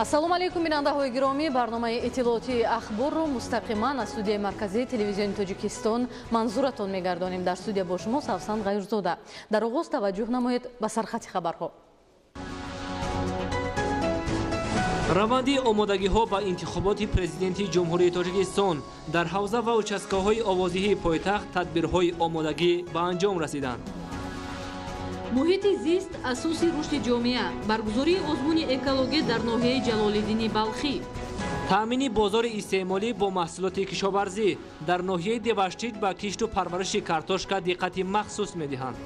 ассалому алейкум бинандаҳои гиромӣ, барномаи иттилооти ахборро мустақиман аз студияи марказии телевизиони Тоҷикистон манзуратон мегардонем. Дар студия бо шумо Савсан Ғайрузода. Дар оғоз таваҷҷӯҳ намоед ба сархати хабарҳо. раванди омодагиҳо ба интихоботи президенти ҷумҳурии Тоҷикистон дар ҳавза ва участкаҳои овозиҳии пойтахт тадбирҳои омодагӣ ба анҷом расиданд. муҳити зист асоси рушди ҷомеа, баргузории озмуни экология дар ноҳияи Ҷалолиддини Балхӣ, таъмини бозори истеъмолӣ бо маҳсулоти кишоварзӣ дар ноҳияи Деваштид ба кишту парвариши картошка диққати махсус медиҳанд.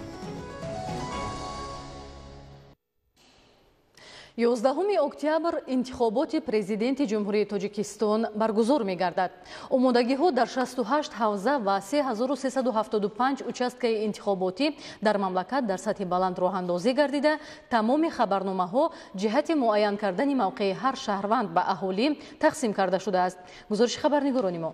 11 октябр интихоботи президенти ҷумҳурии Тоҷикистон баргузор мегардад. омодагиҳо дар 68 ҳавза ва 3375 участкаи интихоботӣ дар мамлакат дар сатҳи баланд роҳандозӣ гардида, тамоми хабарномаҳо ҷиҳати муайян кардани мавқеи ҳар шаҳрванд ба аҳолӣ тақсим карда шудааст. гузориши хабарнигорони мо.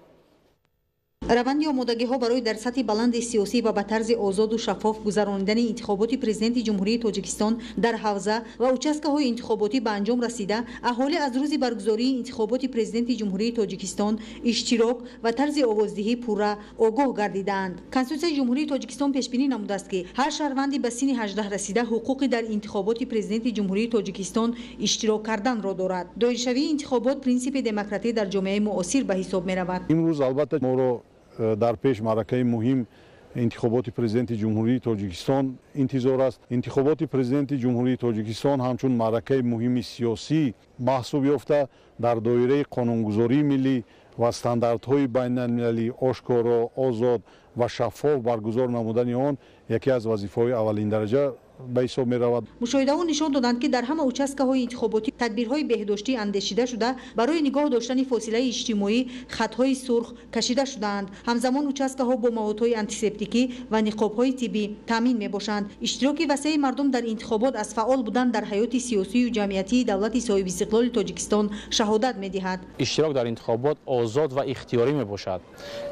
раванди омодагиҳо барои дар сатҳи баланди сиёсӣ ва ба тарзи озоду шаффоф гузарондани интихоботи президенти ҷумҳурии Тоҷикистон дар ҳавза ва участкаҳои интихоботӣ ба анҷом расида, аҳолӣ аз рӯзи баргузории интихоботи президенти ҷумҳурии Тоҷикистон иштирок ва тарзи овоздиҳӣ пурра огоҳ гардидаанд. Конститутсияи ҷумҳурии Тоҷикистон пешбинӣ намудааст, ки ҳар шаҳрванди ба синни 18 расида ҳуқуқи дар интихоботи президенти ҷумҳурии Тоҷикистон иштирок карданро дорад. доиршавии интихобот принсипи демократӣ дар ҷомеаи муосир ба ҳисоб меравад. имрӯз албатта моро дар пеш маъракаи муҳим интихоботи президенти ҷумҳурии Тоҷикистон интизор аст. интихоботи президенти ҷумҳурии Тоҷикистон ҳамчун маъракаи муҳими сиёсӣ маҳсуб ёфта дар доираи қонунгузории миллӣ ва стандартҳои байналмилалӣ ошкоро, озод ва шаффоф баргузор намудани он яке аз вазифаҳои аввалиндараҷа ба ҳисоб меравад. мушоҳидаҳо нишон доданд, ки дар ҳама участкаҳои интихоботӣ тадбирҳои беҳдоштӣ андешида шуда, барои нигоҳ доштани фосилаи иҷтимоӣ хатҳои сурх кашида шудаанд. ҳамзамон участкаҳо бо маводҳои антисептикӣ ва niqobҳои тиббӣ таъмин мебошанд. иштироки васеъи мардум дар интихобот аз фаъол будан дар ҳаёти сиёсию ҷамъиятии давлати соҳибистиқлоли Тоҷикистон шаҳодат медиҳад. иштирок дар интихобот озод ва ихтиёрӣ мебошад,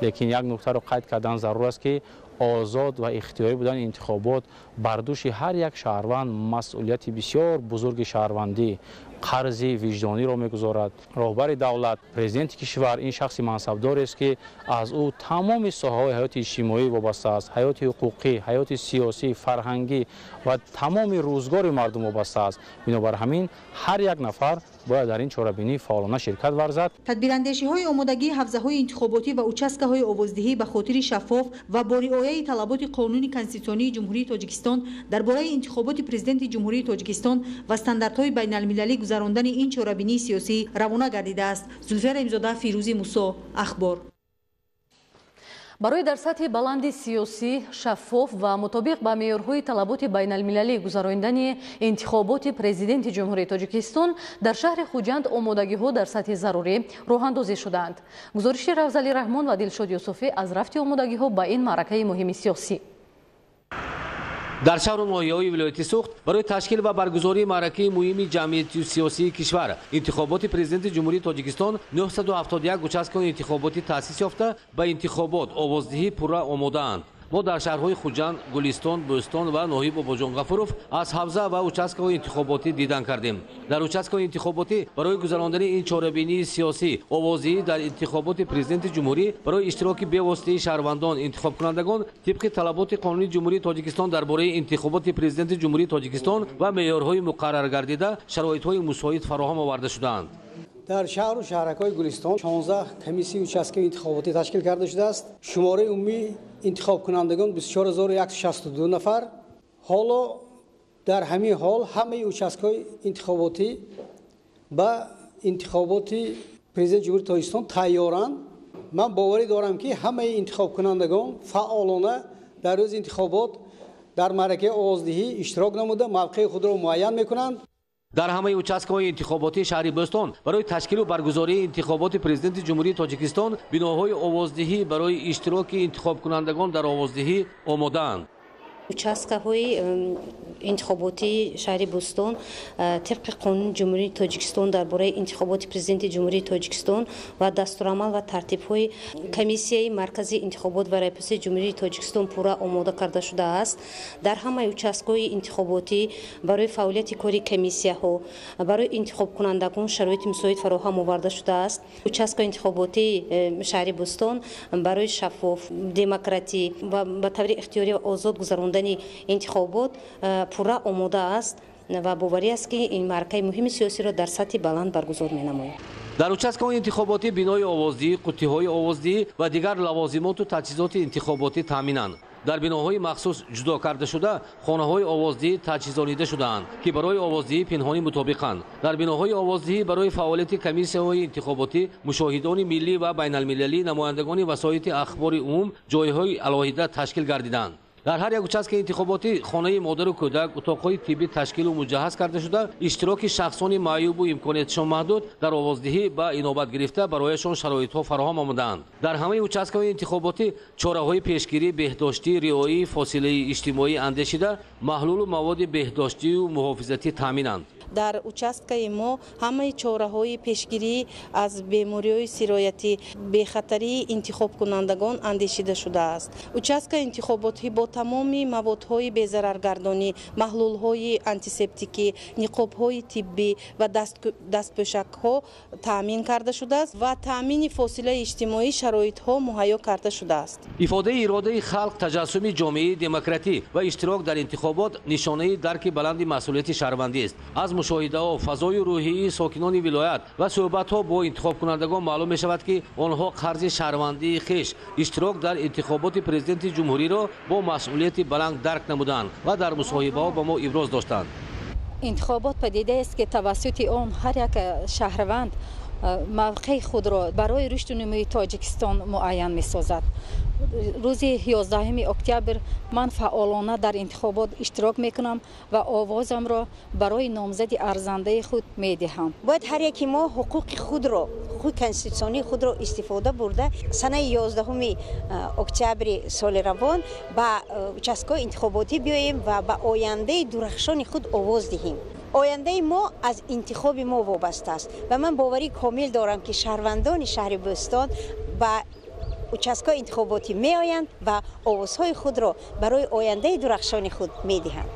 лекин як нуктаро қайд кардан зарур аст, ки озод ва ихтиёрӣ будани интихобот бар дӯши ҳар як шаҳрванд масъулияти бисёр бузурги шаҳрвандӣ, қарзи виҷдониро мегузорад. роҳбари давлат, президенти кишвар ин шахси мансабдорест, ки аз ӯ тамоми соҳаҳои ҳаёти иҷтимоӣ вобаста аст, ҳаёти ҳуқуқӣ, ҳаёти сиёсӣ, фарҳангӣ ва тамоми рӯзгори мардум вобаста аст. бинобар ҳамин ҳар як нафар бояд дар ин чорабинӣ фаъолона ширкат варзад. тадбирандешиҳои омодагии ҳавзаҳои интихоботӣ ва участкаҳои овоздиҳӣ ба хотири шаффоф ва бо риояи талаботи қонуни конститутсионии ҷумҳурии Тоҷикистон дар бораи интихоботи президенти ҷумҳурии Тоҷикистон ва стандартҳои байналмилалӣ гузарондани ин чорабинии сиёсӣ равона гардидааст. зулфия раимзода, фирӯзи мусо, ахбор. барои дар сатҳи баланди сиёсӣ, шаффоф ва мутобиқ ба меъёрҳои талаботи байналмилалӣ гузарондани интихоботи президенти ҷумҳурии Тоҷикистон дар шаҳри Хуҷанд омодагиҳо дар сатҳи зарурӣ роҳандозӣ шудаанд. гузориши Равзали Раҳмон ва Дилшод Юсуфӣ аз рафти омодагиҳо ба ин маъракаи муҳими сиёсӣ. дар шаҳру ноҳияҳои вилояти Суғд барои ташкил ва баргузории маъракаи муҳими ҷамъияти сиёсии кишвар интихоботи президенти ҷумҳурии Тоҷикистон 971 участкаи интихоботӣ таъсис ёфта ба интихобот овоздиҳӣ пурра омодаанд. мо дар шаҳрҳои Хуҷанд, Гулистон, Бӯстон ва ноҳии Бобоҷон Ғафуров аз ҳавза ва участкаҳои интихоботӣ дидан кардем. дар участкаҳои интихоботӣ барои гузарондани ин чорабинии сиёсӣ овоздиҳӣ дар интихоботи президенти ҷумҳурӣ барои иштироки бевоситаи шаҳрвандон интихобкунандагон тибқи талаботи қонуни ҷумҳурии Тоҷикистон дар бораи интихоботи президенти ҷумҳурии Тоҷикистон ва меъёрҳои муқаррар гардида шароитҳои мусоид фароҳам оварда шудаанд. дар шаҳру шаҳракҳои Гулистон 16 комиссияи участкаи интихоботӣ ташкил карда шудааст. шумораи умумии интихобкунандагон 24162 нафар. ҳоло дар ҳамин ҳол ҳамаи участкаҳои интихоботӣ ба интихоботи президенти ҷумҳурии Тоҷикистон тайёранд. ман боварӣ дорам, ки ҳамаи интихобкунандагон фаъолона дар рӯзи интихобот дар маъракаи овоздиҳӣ иштирок намуда мавқеи худро муайян мекунанд. дар ҳамаи участкаҳои интихоботии шаҳри Бӯстон барои ташкилу баргузории интихоботи президенти ҷумҳурии Тоҷикистон биноҳои овоздиҳӣ барои иштироки интихобкунандагон дар овоздиҳӣ омодаанд. участкаҳои интихоботи шаҳри Бӯстон тибқи қонуни ҷумҳурии Тоҷикистон дар бораи интихоботи президенти ҷумҳурии Тоҷикистон ва дастурамал ва тартибҳои комиссияи марказии интихобот ва райпурсии ҷумҳурии Тоҷикистон пурра омода карда шудааст. Дар ҳамаи участкаҳои интихоботӣ барои фаъолияти кори комиссияҳо барои интихобкунандагон шароити мусоид фароҳам оварда шудааст. Участкаи интихоботии шаҳри Бӯстон барои шаффоф, демократӣ ва ба таври ихтиёрӣ ва озод гузарондани интихобот пурра омода аст ва боварӣ аст ки ин маъракаи муҳими сиёсиро дар сатҳи баланд баргузор менамояд. дар участкаҳои интихоботӣ бинои овоздиҳӣ, қуттиҳои овоздиҳӣ ва дигар лавозимоту таҷҳизоти интихоботӣ таъминанд. дар биноҳои махсус ҷудо карда шуда хонаҳои овоздиҳӣ таҷҳизонида шудаанд ки барои овоздиҳӣ пинҳонӣ мутобиқанд. дар биноҳои овоздиҳӣ барои фаъолияти комиссияҳои интихоботӣ мушоҳидони миллӣ ва байналмилалӣ, намояндагони васоити ахбори умум ҷойҳои алоҳида ташкил гардиданд. дар ҳар як участки интихоботӣ хонаи модару кӯдак, утоқҳои тиббӣ ташкилу муҷаҳҳаз карда шуда иштироки шахсони маъюбу имкониятшон маҳдуд дар овоздиҳӣ ба инобат гирифта барояшон шароитҳо фароҳам омадаанд. дар ҳамаи участкаҳои интихоботӣ чораҳои пешгирӣ, беҳдоштӣ, риояи фосилаи иҷтимоӣ андешида маҳлулу маводи беҳдоштию муҳофизатӣ таъминанд. дар участкаи мо ҳамаи чораҳои пешгирӣ аз бемориҳои сироятӣ, бехатарии интихобкунандагон андешида шудааст. участкаи интихоботӣ бо тамоми маводҳои безараргардонӣ, маҳлулҳои антисептикӣ, ниқобҳои тиббӣ ва дастпӯшакҳо таъмин карда шудааст ва таъмини фосилаи иҷтимоӣ шароитҳо муҳайё карда шудааст. ифодаи иродаи халқ, таҷассуми ҷомеаи демократӣ ва иштирок дар интихобот нишонаи дарки баланди масъулияти шаҳрвандист. аз мушоҳидаҳо, фазои рӯҳии сокинони вилоят ва суҳбатҳо бо интихобкунандагон маълум мешавад ки онҳо қарзи шаҳрвандии хеш иштирок дар интихоботи президенти ҷумҳуриро бо масъулияти баланд дарк намуданд ва дар мусоҳибаҳо ба мо иброз доштанд. интихобот падидааст ки тавассути он ҳар як шаҳрванд мавқеи худро барои рушди нумӯи Тоҷикистон муайян месозад. рӯзи 11 октябр ман фаъолона дар интихобот иштирок мекунам ва овозамро барои номзади арзандаи худ медиҳам. бояд ҳар яки мо ҳуқуқи худро, ҳуқуқи конститутсионии худро истифода бурда санаи 11 октябри соли равон ба участкаҳои интихоботӣ биёем ва ба ояндаи дурахшони худ овоз диҳем. ояндаи мо аз интихоби мо вобаста аст ва ман боварӣ комил дорам ки шаҳрвандони шаҳри Бӯстон ба участкаҳои интихоботӣ меоянд ва овозҳои худро барои ояндаи дурахшони худ медиҳанд.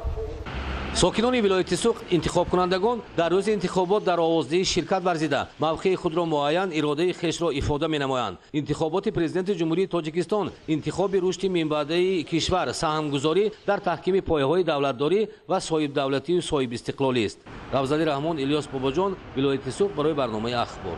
сокинони вилояти Суғд интихобкунандагон дар рӯзи интихобот дар овоздиҳӣ ширкат варзида мавқеи худро муайян, иродаи хешро ифода менамоянд. интихоботи президенти ҷумҳурии Тоҷикистон интихоби рушди минбаъдаи кишвар, саҳмгузорӣ дар таҳкими пояҳои давлатдорӣ ва соҳибдавлатию соҳибистиқлолист. Равзали Раҳмон, Илёс Бобоҷон, вилояти Суғд барои барномаи ахбор.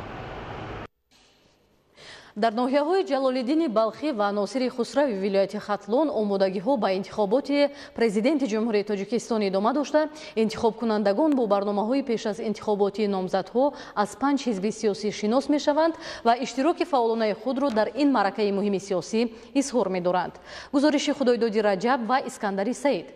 дар ноҳияҳои ҷалолиддини балхӣ ва носири хусрави вилояти хатлон омодагиҳо ба интихоботи президенти ҷумҳурии Тоҷикистон идома дошта, интихобкунандагон бо барномаҳои пеш аз интихоботии номзадҳо аз 5 ҳизби сиёсӣ шинос мешаванд ва иштироки фаъолонаи худро дар ин маъракаи муҳими сиёсӣ изҳор медоранд. гузориши Худойдоди Раҷаб ва Искандари Саид.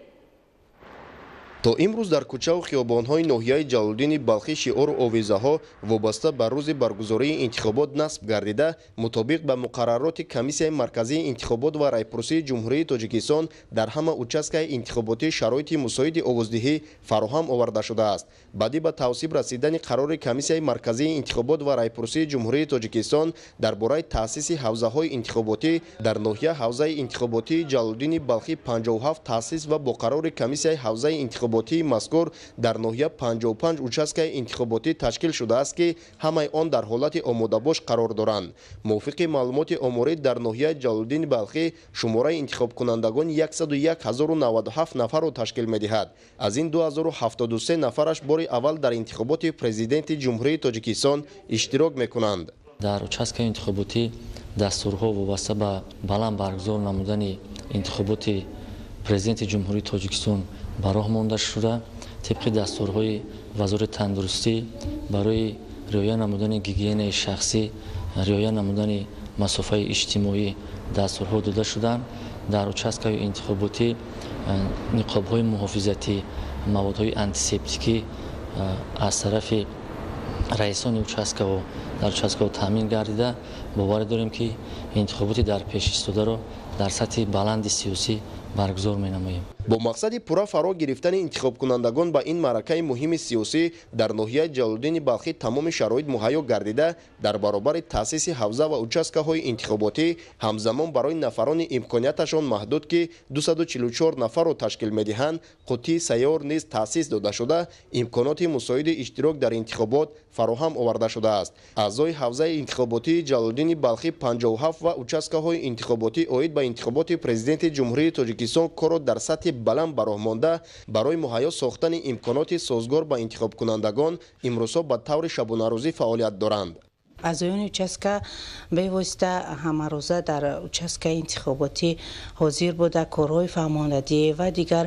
то имрӯз дар кӯчаву хиёбонҳои ноҳияи Ҷалолиддини Балхӣ шиору овезаҳо вобаста ба рӯзи баргузории интихобот насб гардида, мутобиқ ба муқаррароти комиссияи марказии интихобот ва райпурсии ҷумҳурии Тоҷикистон дар ҳама участкаи интихоботӣ шароити мусоиди овоздиҳӣ фароҳам оварда шудааст. баъди ба тавсиб расидани қарори комиссияи марказии интихобот ва райпурсии ҷумҳурии Тоҷикистон дар бораи таъсиси ҳавзаҳои интихоботӣ дар ноҳия ҳавзаи интихоботии Ҷалолиддини Балхӣ 57 таъсис ва бо қарори комиссияи ҳавзаи интихоботии мазкур дар ноҳия 55 участкаи интихоботӣ ташкил шудааст ки ҳамаи он дар ҳолати омодабош қарор доранд. мувофиқи маълумоти оморӣ дар ноҳияи Ҷалолиддини Балхӣ шумораи интихобкунандагон 101,097 нафарро ташкил медиҳад. аз ин 2073 нафараш бори аввал дар интихоботи президенти ҷумҳурии Тоҷикистон иштирок мекунанд. дар участкаи интихоботӣ дастурҳо вобаста ба баланд баргузор намудани интихоботи президенти ҷумҳурии Тоҷикистон ба роҳ монда шуда, тибқи дастурҳои вазорати тандурустӣ барои риоя намудани гигиенаи шахсӣ, риоя намудани масофаи иҷтимоӣ дастурҳо дода шуданд. дар участкаи интихоботӣ ниқобҳои муҳофизатӣ, маводҳои антисептикӣ аз тарафи раисони участкаҳо дар участкаҳо таъмин гардида бовар дорем ки интихоботи дар пеш истодаро дар сатҳи баланди сиёсӣ баргузор менамоем. бо мақсади пурра фаро гирифтани интихобкунандагон ба ин маъракаи муҳими сиёсӣ дар ноҳияи ҷалолиддини балхӣ тамоми шароит муҳайё гардида, дар баробари таъсиси ҳавза ва участкаҳои интихоботӣ ҳамзамон барои нафарони имконияташон маҳдуд ки 244 нафарро ташкил медиҳанд, қуттии сайёр низ таъсис дода шуда, имконоти мусоиди иштирок дар интихобот фароҳам оварда шудааст. аъзои ҳавзаи интихоботии ҷалолиддини балхӣ 57 ва участкаҳои интихоботӣ оид ба интихоботи президенти ҷумҳурии тоҷикистон корро дар сатҳи баланд бароҳ монда барои муҳайё сохтани имконоти созгор ба интихобкунандагон имрӯзҳо ба таври шабонарӯзӣ фаъолият доранд. аъзоёни участка бевосита ҳамарӯза дар участкаи интихоботӣ ҳозир буда корҳои фаҳмондагӣ ва дигар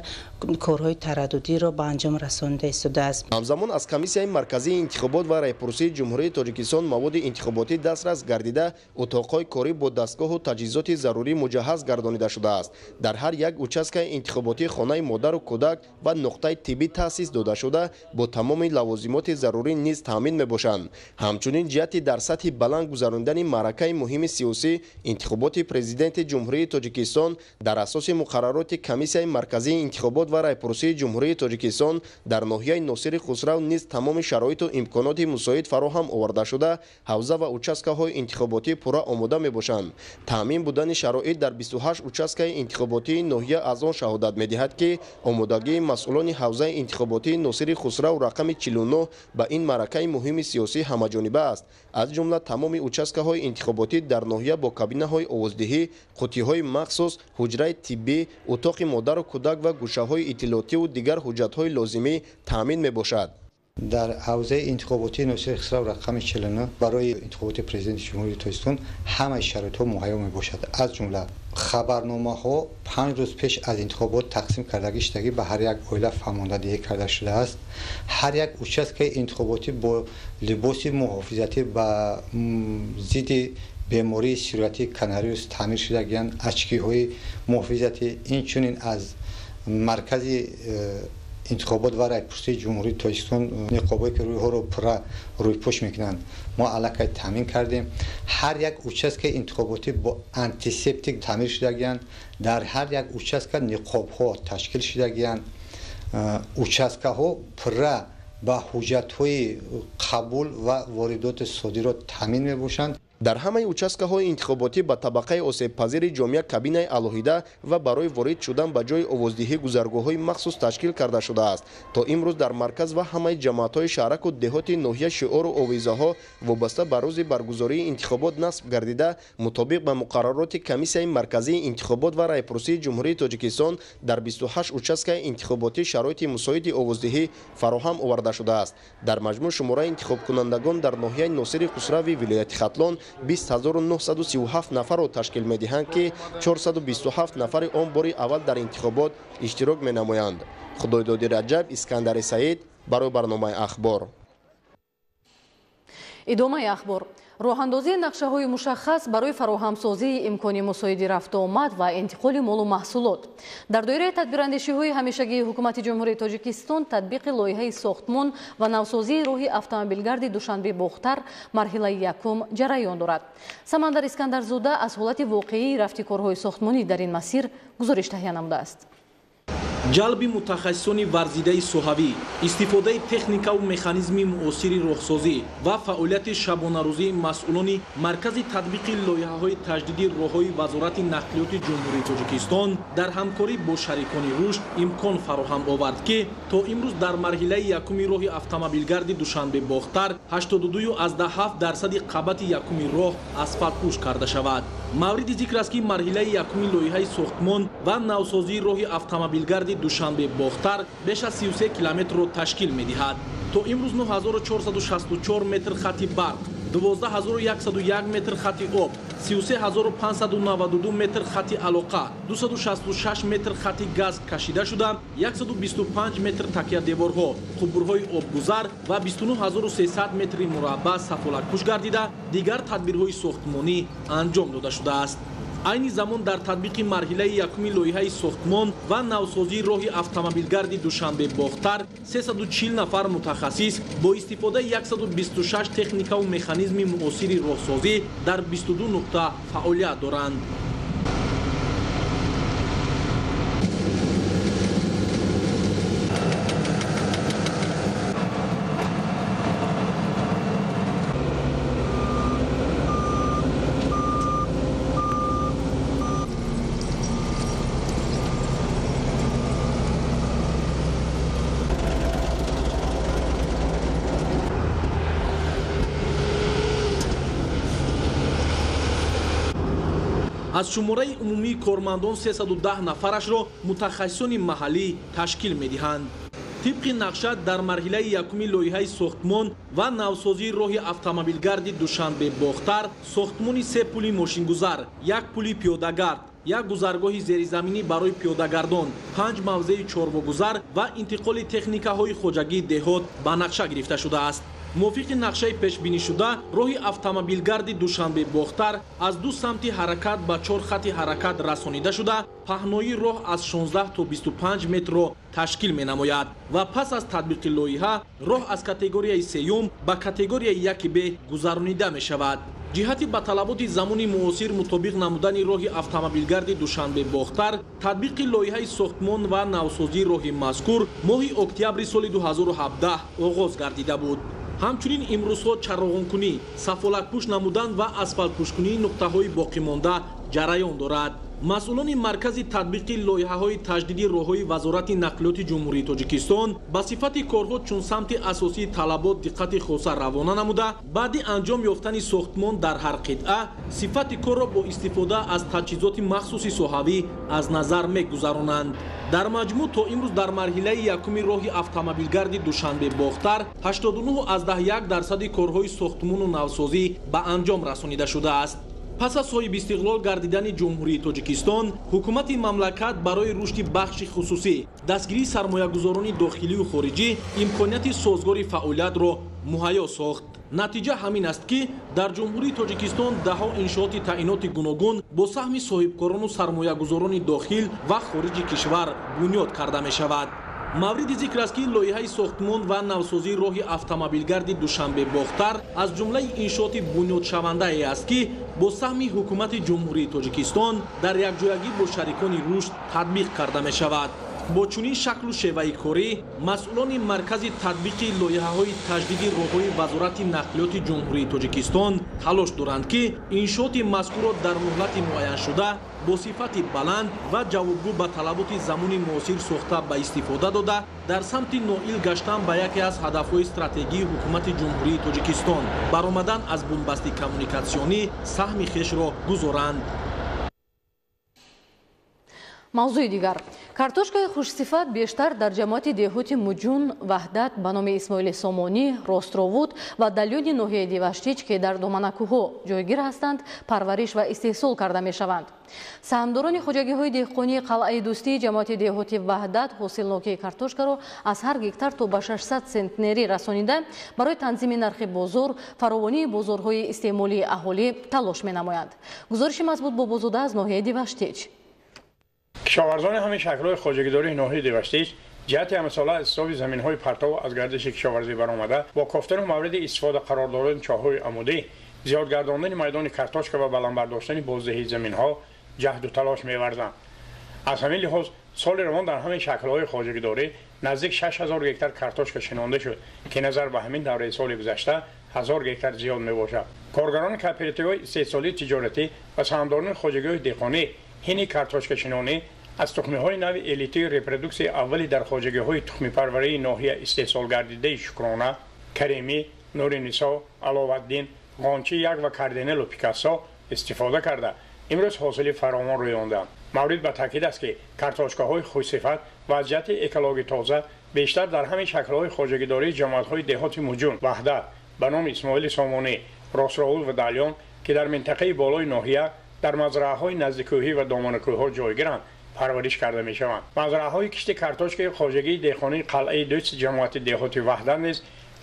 корҳои тараддудиро ба анҷом расонида истодааст. ҳамзамон аз комиссияи марказии интихобот ва райпурсии ҷумҳурии тоҷикистон маводи интихоботӣ дастрас гардида утоқҳои корӣ бо дастгоҳу таҷҳизоти зарурӣ муҷаҳҳаз гардонида шудааст. дар ҳар як участкаи интихоботӣ хонаи модару кӯдак ва нуқтаи тиббӣ таъсис дода шуда бо тамоми лавозимоти зарурӣ низ таъмин мебошанд. ҳамчунин ҷиҳати дар сатҳи баланд гузарондани маъракаи муҳими сиёсӣ интихоботи президенти ҷумҳурии тоҷикистон дар асоси муқаррароти комиссияи марказии интихобот ва райпурсии ҷумҳурии тоҷикистон дар ноҳияи Носири Хусрав низ тамоми шароиту имконоти мусоид фароҳам оварда шуда, ҳавза ва участкаҳои интихоботӣ пурра омода мебошанд. таъмин будани шароит дар 28 участкаи интихоботии ноҳия аз он шаҳодат медиҳад ки омодагии масъулони ҳавзаи интихоботии Носири Хусрав рақами 49 ба ин маъракаи муҳими сиёсӣ ҳамаҷониба аст. аз ҷумла тамоми участкаҳои интихоботӣ дар ноҳия бо кабинаҳои овоздиҳӣ, қуттиҳои махсус, ҳуҷраи тиббӣ, утоқи модару кӯдак ва гӯшаҳои иттилоотиву дигар ҳуҷҷатҳои лозимӣ таъмин мебошад. дар ҳавзаи интихоботии Носири Хусрав рақами 49 барои интихоботи президенти ҷумҳурии тоҷикистон ҳамаи шароитҳо муҳайё мебошад. аз ҷумла хабарномаҳо 5 рӯз пеш аз интихобот тақсим кардагӣ шудагӣ ба ҳар як оила фаҳмондадиҳӣ карда шудааст. ҳар як участкаи интихоботӣ бо либоси муҳофизатӣ ба зидди бемории сироятии коронавирус таъмир шудагиянд, очкиҳои муҳофизатӣ инчунин аз маркази интихобот ва райпурсии ҷумҳурии тоҷикистон ниқобҳое ки рӯйҳоро пурра рӯйпӯш мекунанд мо аллакай таъмин кардем. ҳар як участкаи интихоботӣ бо антисептик таъмир шудагиянд. дар ҳар як участка ниқобҳо ташкил шудагиянд. участкаҳо пурра ба ҳуҷҷатҳои қабул ва воридоти содирот таъмин мебошанд. дар ҳамаи участкаҳои интихоботӣ ба табақаи осебпазири ҷомеа кабинаи алоҳида ва барои ворид шудан ба ҷои овоздиҳӣ гузаргоҳҳои махсус ташкил карда шудааст. то имрӯз дар марказ ва ҳамаи ҷамоатҳои шаҳраку деҳоти ноҳия шиору овезаҳо вобаста ба рӯзи баргузории интихобот насб гардида мутобиқ ба муқаррароти комиссияи марказии интихобот ва райпурсии ҷумҳурии тоҷикистон дар 28 участкаи интихоботӣ шароити мусоиди овоздиҳӣ фароҳам оварда шудааст. дар маҷмӯъ шумораи интихобкунандагон дар ноҳияи Носири Хусрави вилояти Хатлон 20937 нафарро ташкил медиҳанд ки 427 нафари он бори аввал дар интихобот иштирок менамоянд. худойдоди Раҷаб, Искандари Саид барои барномаи ахбор. идомаи ахбор. роҳандозии нақшаҳои мушаххас барои фароҳамсозии имкони мусоиди рафтуомад ва интиқоли молу маҳсулот. дар доираи тадбирандешиҳои ҳамешагии ҳукумати ҷумҳурии тоҷикистон татбиқи лоиҳаи сохтмон ва навсозии роҳи автомобилгарди Душанбе-Бохтар марҳилаи якум ҷараён дорад. Самандар Искандарзода аз ҳолати воқеии рафти корҳои сохтмонӣ дар ин масир гузориш таҳия намудааст. ҷалби мутахассисони варзидаи соҳавӣ, истифодаи техникаву механизми муосири роҳсозӣ ва фаъолияти шабонарӯзии масъулони маркази татбиқи лоиҳаҳои таҷдиди роҳҳои вазорати нақлиёти ҷумҳурии тоҷикистон дар ҳамкорӣ бо шарикони рушд имкон фароҳам овард ки то имрӯз дар марҳилаи якуми роҳи автомобилгарди Душанбе-Бохтар 82.7% қабати якуми роҳ асфалтпӯш карда шавад. мавриди зикр аст ки марҳилаи якуми лоиҳаи сохтмон ва навсозии роҳи автомобилгарди Душанбе-Бохтар беш аз 33 километрро ташкил медиҳад. то имрӯз 9464 метр хати барқ, 12101 метр хати об, 33592 метр хати алоқа, 266 метр хати газ кашида шуда, 125 метр такядеворҳо, қубурҳои обгузар ва 29300 метри мураббаъ сафолакпӯш гардида, дигар тадбирҳои сохтмонӣ анҷом дода шудааст. айни замон дар татбиқи марҳилаи якуми лоиҳаи сохтмон ва навсозии роҳи автомобилгарди душанбе бохтар 340 нафар мутахассис бо истифодаи 126 техникаву механизми муосири роҳсозӣ дар 22 нуқта фаъолият доранд. аз шумораи умумии кормандон 310 нафарашро мутахассисони маҳаллӣ ташкил медиҳанд. тибқи нақша дар марҳилаи якуми лоиҳаи сохтмон ва навсозии роҳи автомобилгарди душанбе бохтар сохтмони 3 пули мошингузар, 1 пули пиёдагард, 1 гузаргоҳи зеризаминӣ барои пиёдагардон, 5 мавзеи чорвогузар ва интиқоли техникаҳои хоҷагии деҳот ба нақша гирифта шудааст. мувофиқи нақшаи пешбинишуда роҳи автомобилгарди душанбе бохтар аз 2 самти ҳаракат ба 4 хати ҳаракат расонида шуда паҳноии роҳ аз 16 то 25 метрро ташкил менамояд ва пас аз татбиқи лоиҳа роҳ аз категорияи сеюм ба категорияи 1Б гузаронида мешавад. ҷиҳати ба талаботи замони муосир мутобиқ намудани роҳи автомобилгарди душанбе бохтар татбиқи лоиҳаи сохтмон ва навсозии роҳи мазкур моҳи октябри соли 2017 оғоз гардида буд. ҳамчунин имрӯзҳо чароғонкунӣ, сафолакпӯш намудан ва асфалтпӯшкунии нуқтаҳои боқимонда ҷараён дорад. масъулони маркази татбиқи лоиҳаҳои таҷдиди роҳҳои вазорати нақлиёти ҷумҳурии тоҷикистон ба сифати корҳо чун самти асосии талабот диққати хоса равона намуда баъди анҷом ёфтани сохтмон дар ҳар қитъа сифати корро бо истифода аз таҷҳизоти махсуси соҳавӣ аз назар мегузаронанд. дар маҷмӯъ то имрӯз дар марҳилаи якуми роҳи автомобилгарди душанбе бохтар 89.1% корҳои сохтмону навсозӣ ба анҷом расонида шудааст. пас аз соҳиби истиқлол гардидани ҷумҳурии тоҷикистон ҳукумати мамлакат барои рушди бахши хусусӣ дастгирии сармоягузорони дохилию хориҷӣ имконияти созгори фаъолиятро муҳайё сохт. натиҷа ҳамин аст ки дар ҷумҳурии тоҷикистон даҳо иншооти таъиноти гуногун бо саҳми соҳибкорону сармоягузорони дохил ва хориҷи кишвар бунёд карда мешавад. мавриди зикр аст ки лоиҳаи сохтмон ва навсозии роҳи автомобилгарди душанбе бохтар аз ҷумлаи иншооти бунёдшавандае аст ки бо саҳми ҳукумати ҷумҳурии тоҷикистон дар якҷоягӣ бо шарикони рушд татбиқ карда мешавад. бо чунин шаклу шеваи корӣ масъулони маркази татбиқи лоиҳаҳои таҷдиди роҳҳои вазорати нақлиёти ҷумҳурии тоҷикистон талош доранд ки иншооти мазкурро дар муҳлати муайяншуда бо сифати баланд ва ҷавобгӯ ба талаботи замони муосир сохта ба истифода дода дар самти ноил гаштан ба яке аз ҳадафҳои стратегии ҳукумати ҷумҳурии тоҷикистон баромадан аз бумбасти коммуникатсионӣ саҳми хешро гузоранд. мавзӯи дигар картошкаи хушсифат бештар дар ҷамоати деҳоти муҷун ваҳдат ба номи исмоили сомонӣ ростровуд ва далёни ноҳияи диваштич ки дар доманакӯҳо ҷойгир ҳастанд парвариш ва истеҳсол карда мешаванд. саҳмдорони хоҷагиҳои деҳқонии қалъаи дӯстии ҷамоати деҳоти ваҳдат ҳосилнокии картошкаро аз ҳар гектар то ба 600 центнерӣ расонида барои танзими нархи бозор фаровонии бозорҳои истеъмолии аҳолӣ талош менамоянд. гузориши мазбут бо бозода аз ноҳияи диваштич. кишоварзони ҳамин шаклҳои хоҷагидории ноҳияи диваштич ҷиҳати ҳамсола истисоби заминҳои партову аз гардиши кишоварзӣ баромада бо кофтану мавриди истифода қарор додани чоҳҳои амудӣ зиёдгардондани майдони картошка ва баландбардоштани боздеҳии заминҳо ҷаҳду талош меварзанд. аз ҳамин лиҳоз соли равон дар ҳамин шаклҳои хоҷагидорӣ наздик 6000 гектар картошка шинонда шуд ки назар ба ҳамин давраи соли гузашта 1000 гектар зиёд мебошад. коргарони кооперативҳои истеҳсолии тиҷоратӣ ва саҳмдорони хоҷагиҳои деҳқонӣ ҳини картошкашинонӣ аз тухмиҳои нави элитии репродуксияи аввали дар хоҷагиҳои тухмипарварии ноҳия истеҳсолгардидаи Шукрона, Каремӣ, Нури Нисо, Аловатдин, Ғончи як ва Кардинелу Пикассо истифода карда имрӯз ҳосили фаровон рӯёнданд. маврид ба таъкид аст ки картошкаҳои хушсифат ва аз ҷиҳати экологии тоза бештар дар ҳамин шаклҳои хоҷагидории ҷамоатҳои деҳоти муҷун ваҳдат ба номи исмоили сомонӣ, ростровуд ва далён ки дар минтақаи болои ноҳия дар мазраъаҳои наздикӯҳӣ ва доманакӯҳҳо ҷойгиранд парвариш карда мешаванд. мазраъаҳои кишти картошкаи хоҷагии деҳқонии қалъаи дӯсти ҷамоати деҳоти ваҳдат низ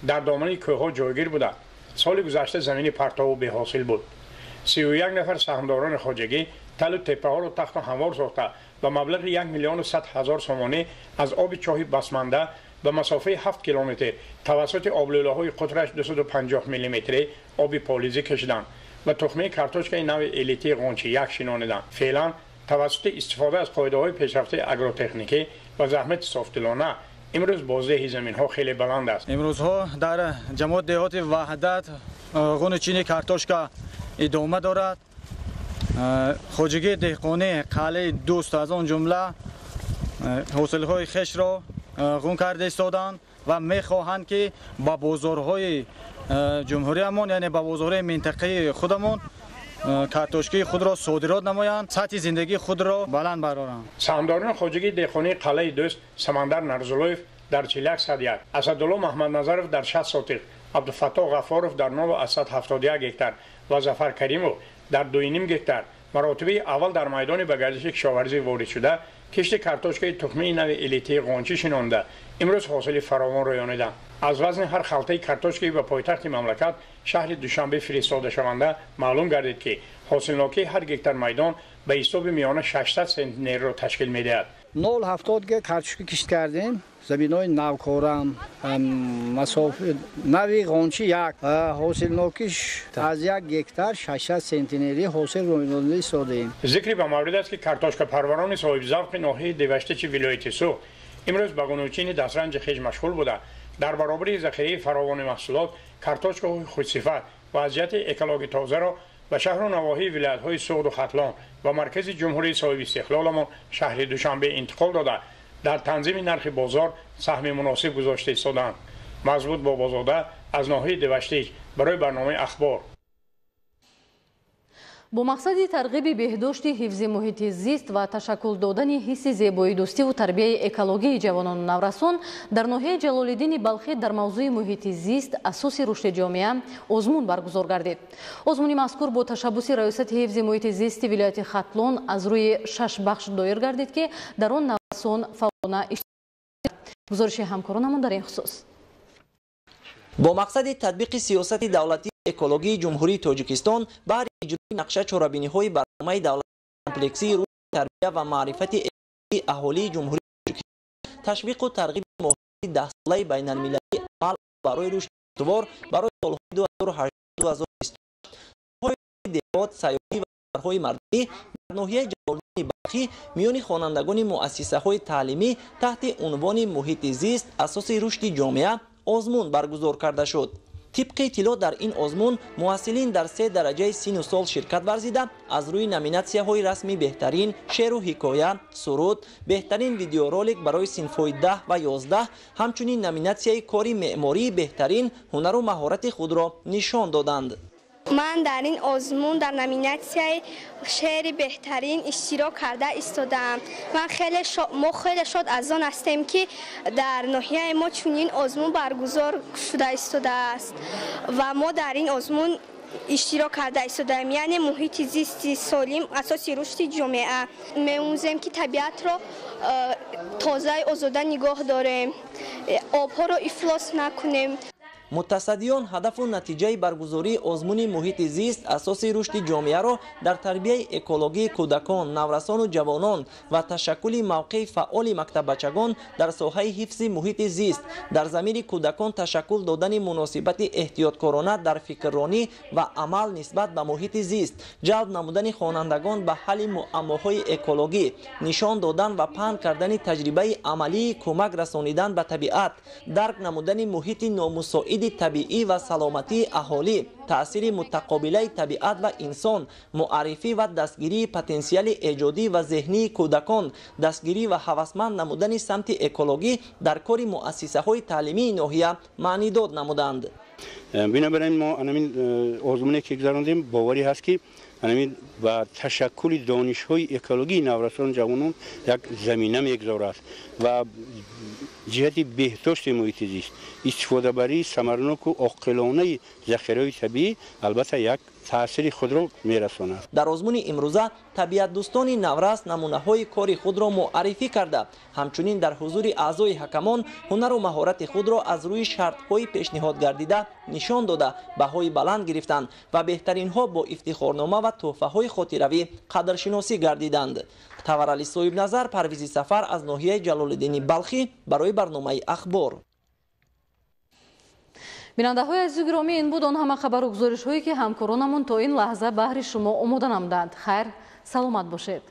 дар домани кӯҳҳо ҷойгир буда соли гузашта замини партову беҳосил буд. 31 нафар саҳмдорони хоҷагӣ تل و تپه ها را تخت و هموار ساخته و مبلغ 1,100,000 سومانی از آب چاه بسمنده به مسافه 7 کیلومتر توسط آبلوله های قطرش 250 میلیمتری آب پالیزی کشیدند و تخمه کارتوشکای نوع الیتی قونچی یک شینانیدند. فعلا توسط استفاده از قاعده های پیشرفته اگروتکنیکی و زحمت صافتلانه امروز بازده زمین ها خیلی بلند است. امروز ها در جماعت دهات وحدت قونچینی کارتوشکا ادامه دارد. خواجگی دهقانی قلعه دوست از آن جمله حاصل های خش را غون کرده ایستادند و میخواهند که با بازارهای جمهوریمان یعنی با بازارهای منطقه خودمان کارتوشکی خود را صادرات نمایند، سطح زندگی خود را بلند برآورند. سهامداران خواجگی دهقانی قلعه دوست سمندر نرزولویف در 41 صدیق، اسدالله محمد نظرов در 60 سوتیق، عبدالفتاح غفارov در 971 گکتار و ظفر کریمov در 2.5 گکتار مراتبه اول در میدان به گردش کشاورزی وارد شده کشت کارتوشکای تخمی نوع الیتی قونچی شنانده امروز حاصل فراوان رایانیدند. از وزن هر خلطه کارتوشکی به پایتخت مملکت شهر دوشنبه فرستاده شونده معلوم گردید که حاصلناکی هر گکتار میدان به حساب میانه 600 سنتینر را تشکیل میدهد. 0.70 گه کارتوشکی کشت کردیم. زمینای نوکارم مسافه نوی قونچی یک حاصلناکیش از 1 گکتار 600 سنتینری حاصل رو ساده. ذکری به مورد است که کارتوشکا پروران صاحب ذوق ناحیه دیوشته ولایت سو امروز به گونوچین دسترنج خیش مشغول بوده. در برابر ذخیره فراوان محصولات کارتوشکا خوشصفت و وضعیت اکولوژی تازه را به شهر و نواحی ولایت‌های سوغد و ختلان و مرکز جمهوری صاحب استقلالمان شهر دوشنبه انتقال داده در تنظیم نرخ بازار سهم مناسب گذاشته ایستادند. مضبوط بابازاده از ناحیه دوشتیج برای برنامه اخبار. با مقصد ترغیب بهداشت حفظ محیط زیست و تشکل دادن حس زیبایی دوستی و تربیت اکولوژی جوانان و نورسان در ناحیه جلالالدین بلخی در موضوع محیط زیست اساس رشد جامعه آزمون برگزار گردید. آزمون مذکور با تشبث ریاست حفظ محیط زیست ولایت ختلان از روی 6 بخش دایر گردید که در آن نورسان فعالانه اشتراک. گزارش همکارانمان در این خصوص. با مقصد تطبیق سیاست دولتی اکولوژی جمهوری تاجیکستان بر اجرای نقشه چاره‌بینی‌های برنامه دولتی کمپلکسی روی تربیت و معرفت اکولوژی اهالی جمهوری تاجیکستان تشویق و ترغیب ماهیت 10 ساله بین المللی عمل برای رشد استوار برای سالهای 2018 و 2020 های دهات سیاحی و شهرهای مردمی در ناحیه جلالالدین بلخی میان خوانندگان مؤسسه‌های تعلیمی تحت عنوان محیط زیست اساس رشد جامعه آزمون برگزار کرده شد. طبق اطلاع در این آزمون محصلین در 3 درجه سن و سال شرکت ورزیده از روی نامیناسی‌های رسمی بهترین شعر و حکایت، سرود، بهترین ویدیو رولک برای صنف‌های 10 و 11 همچنین نامیناسی‌های کاری معماری بهترین هنر و مهارت خود را نشان دادند. من در این آزمون در نامیناسیون شعر بهترین اشتراک کرده ایستادم. ما خیلی شاد از آن هستیم که در ناحیه ما چنین آزمون برگزار شده ایستاده است و ما در این آزمون اشتراک کرده ایستادیم، یعنی محیط زیست سالم اساس رشد جامعه. می‌آموزیم که طبیعت را تازه آزاده نگاه داریم، آبها را افلاس نکنیم. متصدیان هدف و نتیجه برگزاری آزمون محیط زیست اساس رشد جامعه را در تربیت اکولوژی کودکان، نورسان و جوانان و تشکل موقع فعال مکتب بچگان در ساحه حفظ محیط زیست در ضمیر کودکان تشکل دادن مناسبت احتیاطکارانه در فکررانی و عمل نسبت به محیط زیست، جلب نمودن خوانندگان به حل معماهای اکولوژی، نشان دادن و پهن کردن تجربه عملی کمک رسانیدن به طبیعت، درک نمودن محیط نامساعد طبیعی و سلامتی اهالی، تأثیر متقابله طبیعت و انسان، معرفی و دستگیری پتانسیل ایجادی و ذهنی کودکان، دستگیری و هوسمند نمودن سمت اکولوژی در کار مؤسسه‌های تعلیمی ناحیه معنی داد نمودند. بنابراین ما آزمونی که گذراندیم باوری هست که و تشکل دانش‌های اکولوژی نورسان جوانان یک زمینه میگذارد است و جهت بهداشت محیط زیست استفاده بری ثمرناک و عاقلانه ذخیره طبیعی البته یک таъсири худро мерасонад. дар озмуни имрӯза табиатдӯстони наврас намунаҳои кори худро муаррифӣ карда, ҳамчунин дар ҳузури аъзои ҳакамон ҳунару маҳорати худро аз рӯи шартҳои пешниҳод гардида нишон дода баҳои баланд гирифтанд ва беҳтаринҳо бо ифтихорнома ва тӯҳфаҳои хотиравӣ қадршиносӣ гардиданд. таварали соҳибназар, Парвизи Сафар аз ноҳияи Ҷалолиддини Балхӣ барои барномаи ахбор. бинандаҳои азизи гиромӣ, ин буд он ҳама хабару гузоришҳое ки ҳамкоронамон то ин лаҳза баҳри шумо омода намуданд. хайр, саломат бошед.